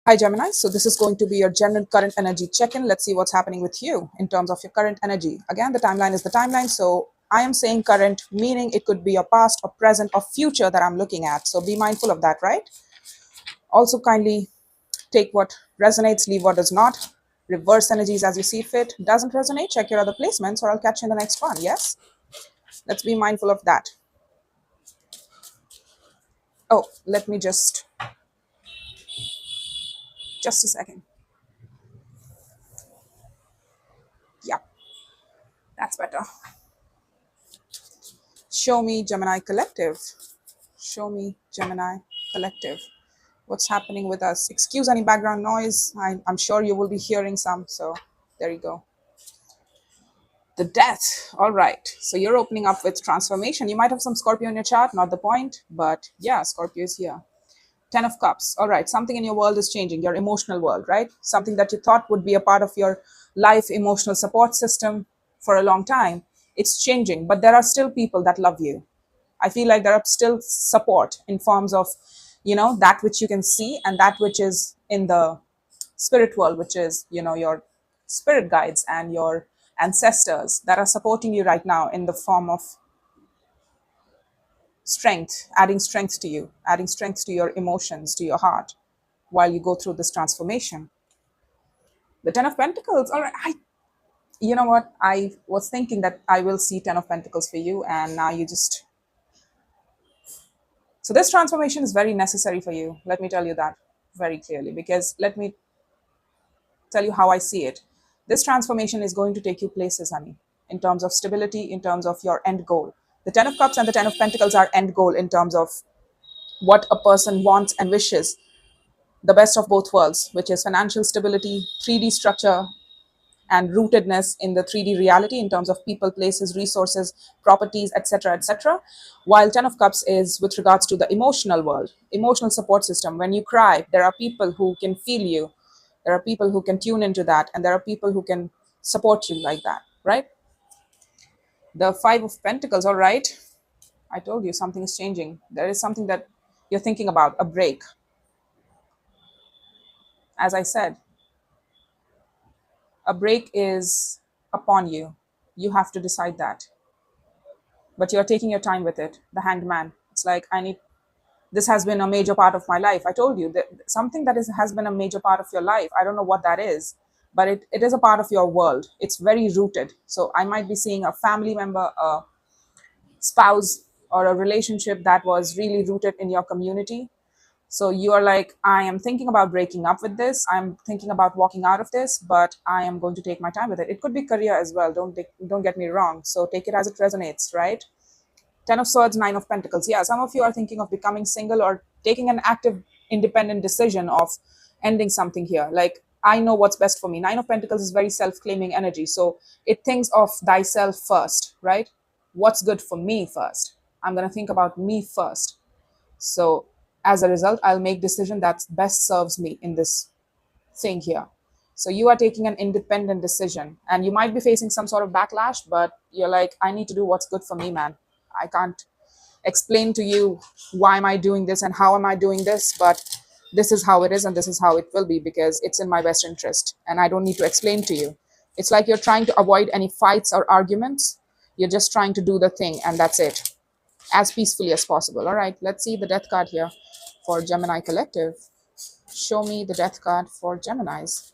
Hi Gemini, so this is going to be your general current energy check-in. Let's see what's happening with you in terms of your current energy. Again, the timeline is the timeline, so I am saying current, meaning it could be your past or present or future that I'm looking at. So be mindful of that, right? Also kindly take what resonates, leave what does not. Reverse energies as you see fit. Doesn't resonate, check your other placements or I'll catch you in the next one. Yes? Let's be mindful of that. Oh, let me just a second. Yeah, that's better. Show me Gemini Collective. Show me Gemini Collective. What's happening with us? Excuse any background noise. I'm sure you will be hearing some. So there you go. The death. All right. So you're opening up with transformation. You might have some Scorpio in your chart, not the point, but yeah, Scorpio is here. 10 of Cups. All right. Something in your world is changing, your emotional world, right? Something that you thought would be a part of your life emotional support system for a long time. It's changing, but there are still people that love you. I feel like there are still support in forms of, that which you can see and that which is in the spirit world, which is, your spirit guides and your ancestors that are supporting you right now in the form of strength, adding strength to your emotions, to your heart while you go through this transformation. The 10 of Pentacles. All right. You know what? I was thinking that I will see 10 of Pentacles for you, and now you just. So this transformation is very necessary for you. Let me tell you that very clearly, because let me tell you how I see it. This transformation is going to take you places, honey, in terms of stability, in terms of your end goal. The 10 of Cups and the 10 of Pentacles are end goal in terms of what a person wants and wishes, the best of both worlds, which is financial stability, 3D structure, and rootedness in the 3D reality in terms of people, places, resources, properties, etc., etc. While 10 of Cups is with regards to the emotional world, emotional support system. When you cry, there are people who can feel you. There are people who can tune into that, and there are people who can support you like that, right? The 5 of Pentacles, all right. I told you something is changing. There is something that you're thinking about, a break. As I said, a break is upon you. You have to decide that. But you're taking your time with it. The Hanged Man. It's like, this has been a major part of my life. I told you that something that has been a major part of your life. I don't know what that is, but it is a part of your world. It's very rooted. So I might be seeing a family member, a spouse, or a relationship that was really rooted in your community. So you are like, I am thinking about breaking up with this. I'm thinking about walking out of this, but I am going to take my time with it. It could be career as well. Don't get me wrong. So take it as it resonates, right? 10 of Swords, 9 of Pentacles. Yeah, some of you are thinking of becoming single or taking an active, independent decision of ending something here. Like, I know what's best for me. 9 of Pentacles is very self-claiming energy. So it thinks of thyself first, right? What's good for me first? I'm going to think about me first. So as a result, I'll make decision that best serves me in this thing here. So you are taking an independent decision and you might be facing some sort of backlash, but you're like, I need to do what's good for me, man. I can't explain to you why am I doing this and how am I doing this, but this is how it is and this is how it will be because it's in my best interest and I don't need to explain to you. It's like you're trying to avoid any fights or arguments. You're just trying to do the thing and that's it, as peacefully as possible. All right, let's see the Death card here for Gemini Collective. Show me the Death card for Geminis.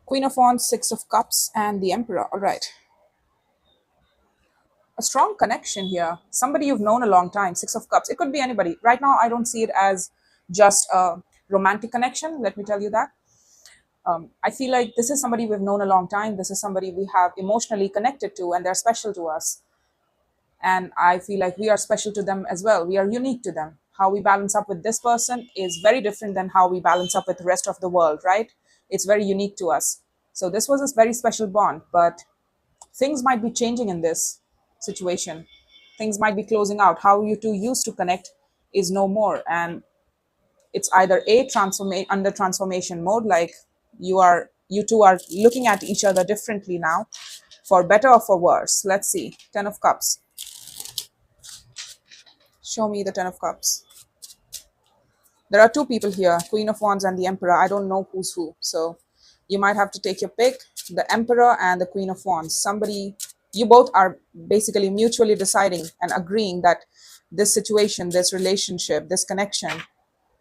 Queen of Wands, 6 of Cups, and the Emperor. All right. A strong connection here. Somebody you've known a long time, 6 of Cups. It could be anybody. Right now, I don't see it as just a romantic connection. Let me tell you that. I feel like this is somebody we've known a long time. This is somebody we have emotionally connected to, and they're special to us. And I feel like we are special to them as well. We are unique to them. How we balance up with this person is very different than how we balance up with the rest of the world, right? It's very unique to us. So this was a very special bond, but things might be changing in this situation. Things might be closing out. How you two used to connect is no more. And It's either a under transformation mode, like you two are looking at each other differently now, for better or for worse. Let's see. 10 of Cups. Show me the 10 of Cups. There are two people here, Queen of Wands and the Emperor. I don't know who's who. So you might have to take your pick, the Emperor and the Queen of Wands. Somebody, you both are basically mutually deciding and agreeing that this situation, this relationship, this connection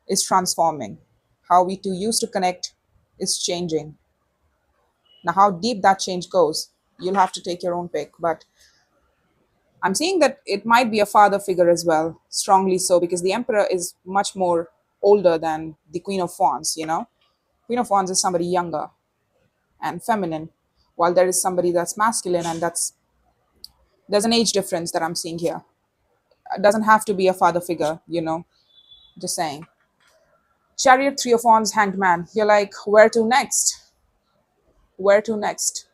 is transforming. How we two used to connect is changing. Now, how deep that change goes, you'll have to take your own pick. But I'm seeing that it might be a father figure as well, strongly so, because the Emperor is much more older than the Queen of Wands, you know? Queen of Wands is somebody younger and feminine, while there is somebody that's masculine, and there's an age difference that I'm seeing here. It doesn't have to be a father figure, you know, just saying. Chariot, Three of Wands, Hanged Man. You're like, where to next? Where to next?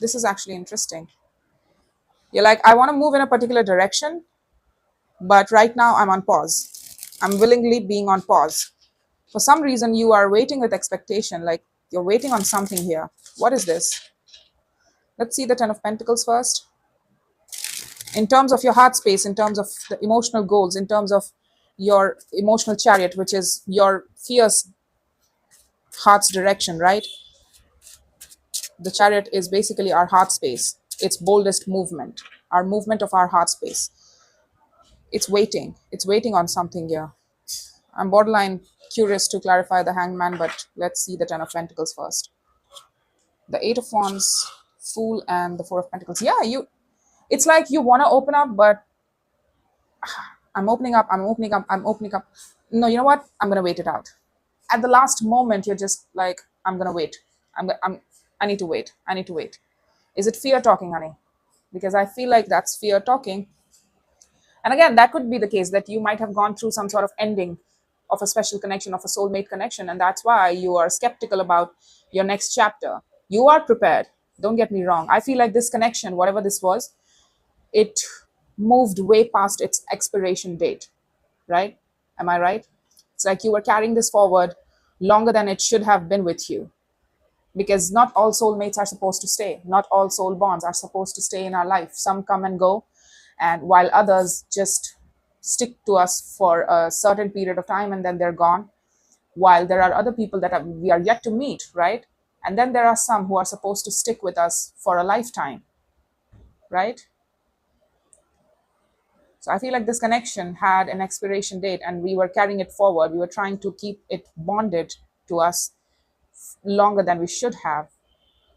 This is actually interesting. You're like, I want to move in a particular direction, but right now I'm on pause. I'm willingly being on pause. For some reason, you are waiting with expectation, like you're waiting on something here. What is this? Let's see the 10 of Pentacles first. In terms of your heart space, in terms of the emotional goals, in terms of your emotional chariot, which is your fierce heart's direction, right? The chariot is basically our heart space, its boldest movement, our movement of our heart space. It's waiting on something here. I'm borderline curious to clarify the Hangman, but let's see the 10 of Pentacles first. The 8 of Wands, Fool, and the 4 of Pentacles. Yeah, it's like you want to open up, but I'm opening up. No, you know what? I'm going to wait it out. At the last moment, you're just like, I'm going to wait. I need to wait. I need to wait. Is it fear talking, honey? Because I feel like that's fear talking. And again, that could be the case, that you might have gone through some sort of ending of a special connection, of a soulmate connection. And that's why you are skeptical about your next chapter. You are prepared. Don't get me wrong. I feel like this connection, whatever this was, it moved way past its expiration date, right? Am I right? It's like you were carrying this forward longer than it should have been with you, because not all soulmates are supposed to stay. Not all soul bonds are supposed to stay in our life. Some come and go, and while others just stick to us for a certain period of time and then they're gone, while there are other people that we are yet to meet, right? And then there are some who are supposed to stick with us for a lifetime, right? So I feel like this connection had an expiration date and we were carrying it forward. We were trying to keep it bonded to us longer than we should have.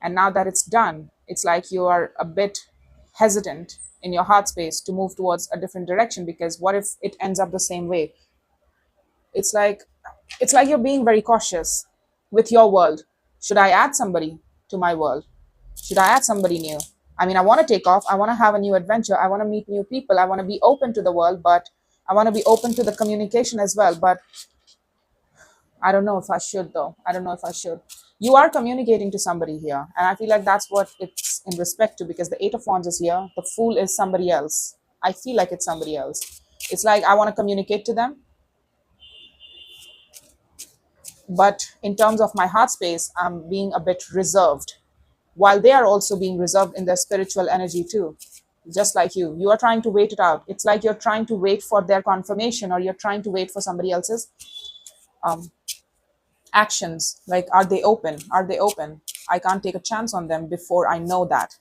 And now that it's done, it's like you are a bit hesitant in your heart space to move towards a different direction, because what if it ends up the same way? It's like you're being very cautious with your world. Should I add somebody to my world? Should I add somebody new? I mean, I want to take off. I want to have a new adventure. I want to meet new people. I want to be open to the world, but I want to be open to the communication as well. But I don't know if I should, though. I don't know if I should. You are communicating to somebody here. And I feel like that's what it's in respect to, because the 8 of Wands is here. The Fool is somebody else. I feel like it's somebody else. It's like I want to communicate to them. But in terms of my heart space, I'm being a bit reserved, while they are also being reserved in their spiritual energy too. Just like you are trying to wait it out. It's like you're trying to wait for their confirmation, or you're trying to wait for somebody else's actions. Like, are they open? Are they open? I can't take a chance on them before I know that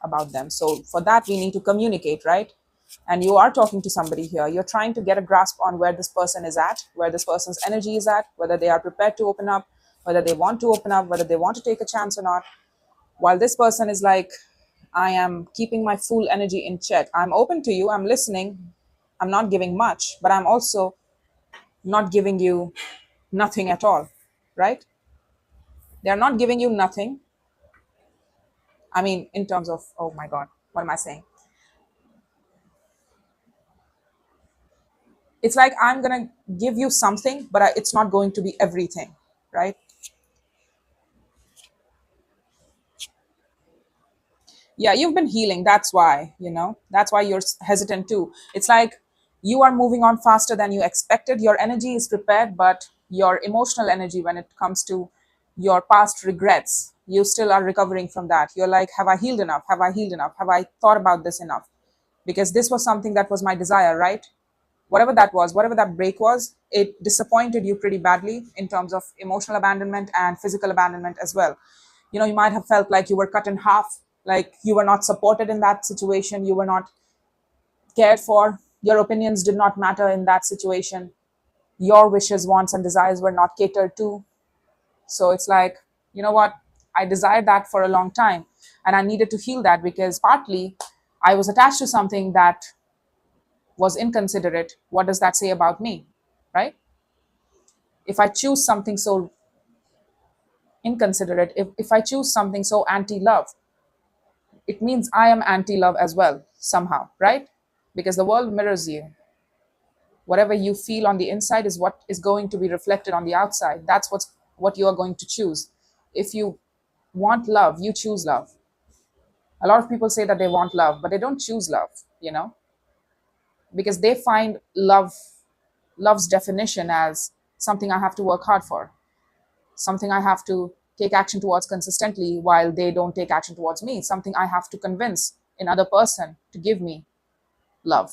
about them. So for that, we need to communicate, right? And you are talking to somebody here. You're trying to get a grasp on where this person is at, where this person's energy is at, whether they are prepared to open up, whether they want to open up, whether they want to take a chance or not. While this person is like, I am keeping my full energy in check. I'm open to you. I'm listening. I'm not giving much, but I'm also not giving you nothing at all, right? They're not giving you nothing. I mean, in terms of, oh my God, what am I saying? It's like I'm going to give you something, but it's not going to be everything, right? Yeah, you've been healing. That's why, that's why you're hesitant too. It's like You are moving on faster than you expected. Your energy is prepared, but your emotional energy, when it comes to your past regrets, you still are recovering from that. You're like, have I healed enough? Have I healed enough? Have I thought about this enough? Because this was something that was my desire, right? Whatever that was, whatever that break was, it disappointed you pretty badly in terms of emotional abandonment and physical abandonment as well. You might have felt like you were cut in half, like you were not supported in that situation, you were not cared for, your opinions did not matter in that situation, your wishes, wants, and desires were not catered to. So it's like, you know what? I desired that for a long time, and I needed to heal that because partly I was attached to something that was inconsiderate. What does that say about me? Right? If I choose something so inconsiderate, if I choose something so anti love, it means I am anti love as well, somehow, right? Because the world mirrors you. Whatever you feel on the inside is what is going to be reflected on the outside. That's what you are going to choose. If you want love, you choose love. A lot of people say that they want love, but they don't choose love, because they find love's definition as something I have to work hard for, something I have to take action towards consistently while they don't take action towards me, something I have to convince another person to give me love.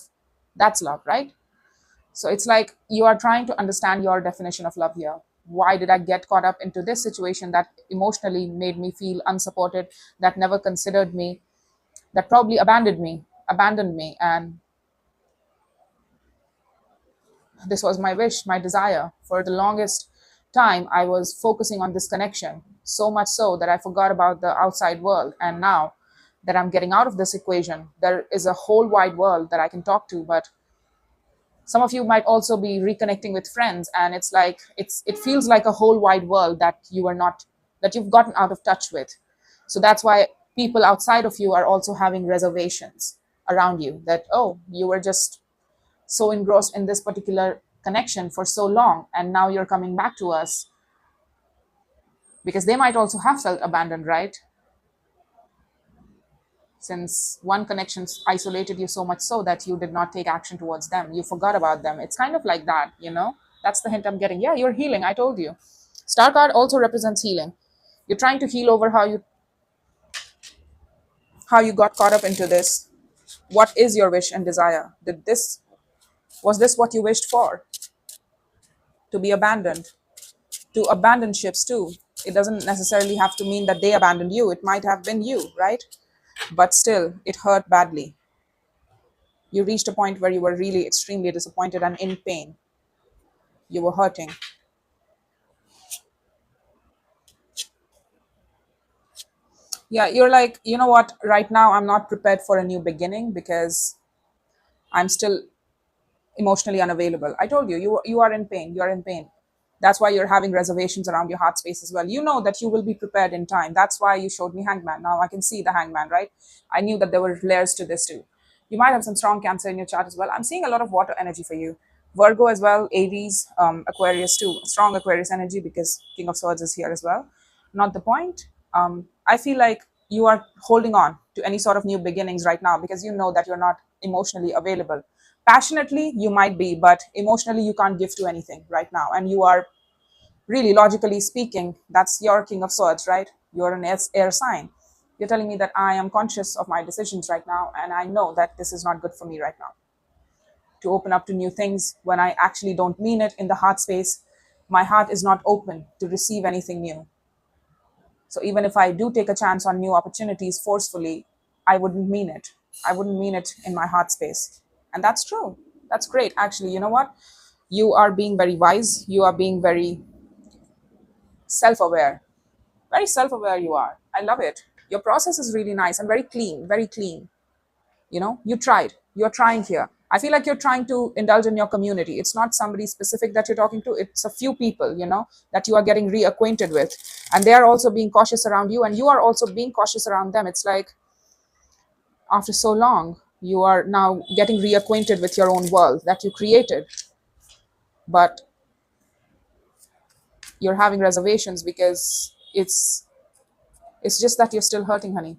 That's love, right? So it's like you are trying to understand your definition of love here. Why did I get caught up into this situation that emotionally made me feel unsupported, that never considered me, that probably abandoned me, and this was my wish, my desire. For the longest time, I was focusing on this connection, so much so that I forgot about the outside world. And now that I'm getting out of this equation, there is a whole wide world that I can talk to. But some of you might also be reconnecting with friends, and it's like it feels like a whole wide world that you've gotten out of touch with. So that's why people outside of you are also having reservations around you, that, oh, you were just so engrossed in this particular connection for so long, and now you're coming back to us, because they might also have felt abandoned, right? Since one connection isolated you so much so that you did not take action towards them, you forgot about them. It's kind of like that. That's the hint I'm getting. Yeah, you're healing, I told you. Star card also represents healing. You're trying to heal over how you got caught up into this. What is your wish and desire? Was this what you wished for? To be abandoned, to abandon ships too. It doesn't necessarily have to mean that they abandoned you. It might have been you, right? But still, it hurt badly. You reached a point where you were really extremely disappointed and in pain. You were hurting. Yeah, you're like, you know what? Right now, I'm not prepared for a new beginning because I'm still emotionally unavailable. I told you, you are in pain. You are in pain. That's why you're having reservations around your heart space as well. You know that you will be prepared in time. That's why you showed me Hangman. Now I can see the Hangman, right? I knew that there were layers to this too. You might have some strong Cancer in your chart as well. I'm seeing a lot of water energy for you. Virgo as well, Aries, Aquarius too. Strong Aquarius energy because King of Swords is here as well. Not the point. I feel like you are holding on to any sort of new beginnings right now because you know that you're not emotionally available. Passionately, you might be, but emotionally, you can't give to anything right now. And you are really, logically speaking, that's your King of Swords, right? You're an air sign. You're telling me that I am conscious of my decisions right now, and I know that this is not good for me right now. To open up to new things when I actually don't mean it in the heart space, my heart is not open to receive anything new. So even if I do take a chance on new opportunities forcefully, I wouldn't mean it. I wouldn't mean it in my heart space. And that's true. That's great. Actually, you know what? You are being very wise. You are being very self aware. Very self aware you are. I love it. Your process is really nice and very clean, very clean. You tried. You're trying here. I feel like you're trying to indulge in your community. It's not somebody specific that you're talking to. It's a few people, that you are getting reacquainted with. And they are also being cautious around you, and you are also being cautious around them. It's like after so long, you are now getting reacquainted with your own world that you created. But you're having reservations because it's just that you're still hurting, honey.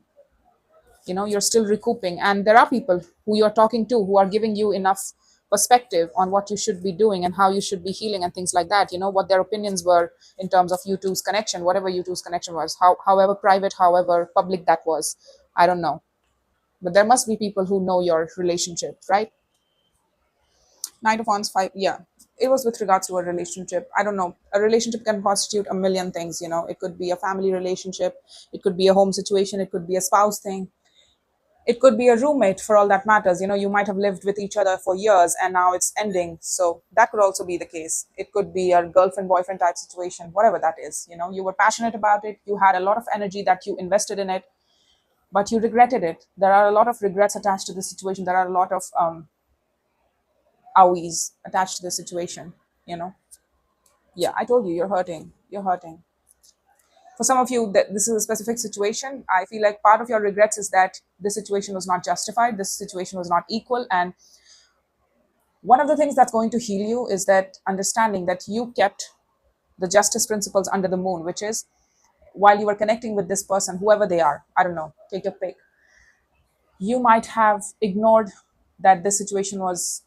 You're still recouping, and there are people who you're talking to who are giving you enough perspective on what you should be doing and how you should be healing and things like that. What their opinions were in terms of you two's connection, whatever you two's connection was, however private, however public that was. I don't know. But there must be people who know your relationship, right? Knight of Wands, five. Yeah, it was with regards to a relationship. I don't know. A relationship can constitute a million things. It could be a family relationship, it could be a home situation, it could be a spouse thing, it could be a roommate for all that matters. You might have lived with each other for years and now it's ending. So that could also be the case. It could be a girlfriend boyfriend type situation, whatever that is. You were passionate about it, you had a lot of energy that you invested in it, but you regretted it. There are a lot of regrets attached to the situation. There are a lot of owies attached to the situation, you know. Yeah, I told you, you're hurting. For some of you, that this is a specific situation. I feel like part of your regrets is that this situation was not justified, this situation was not equal. And one of the things that's going to heal you is that understanding that you kept the justice principles under the moon, which is, while you were connecting with this person, whoever they are, I don't know, take your pick, you might have ignored that this situation was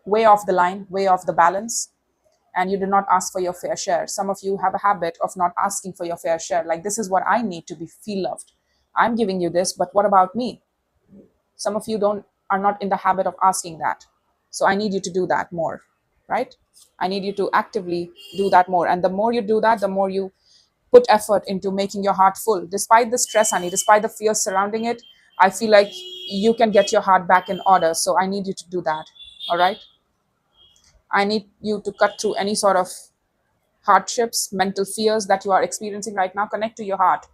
way off the line, way off the balance, and you did not ask for your fair share. Some of you have a habit of not asking for your fair share. Like, this is what I need to be feel loved. I'm giving you this, but what about me? Some of you don't are not in the habit of asking that. So I need you to do that more, right? I need you to actively do that more. And the more you do that, the more you put effort into making your heart full. Despite the stress, honey, despite the fear surrounding it, I feel like you can get your heart back in order. So I need you to do that. All right. I need you to cut through any sort of hardships, mental fears that you are experiencing right now. Connect to your heart.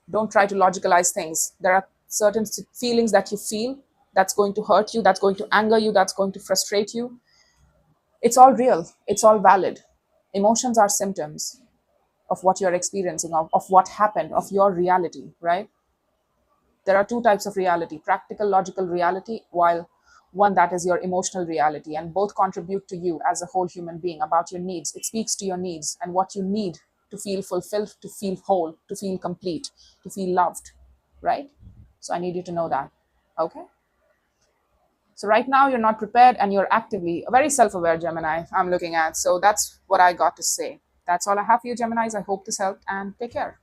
Don't try to logicalize things. There are certain feelings that you feel that's going to hurt you, that's going to anger you, that's going to frustrate you. It's all real, it's all valid. Emotions are symptoms of what you're experiencing, of what happened, of your reality, right? There are two types of reality: practical, logical reality, while one that is your emotional reality. And both contribute to you as a whole human being about your needs. It speaks to your needs and what you need to feel fulfilled, to feel whole, to feel complete, to feel loved, right? So I need you to know that. Okay. So right now you're not prepared and you're actively very self-aware, Gemini, I'm looking at. So that's what I got to say. That's all I have for you, Geminis. I hope this helped, and take care.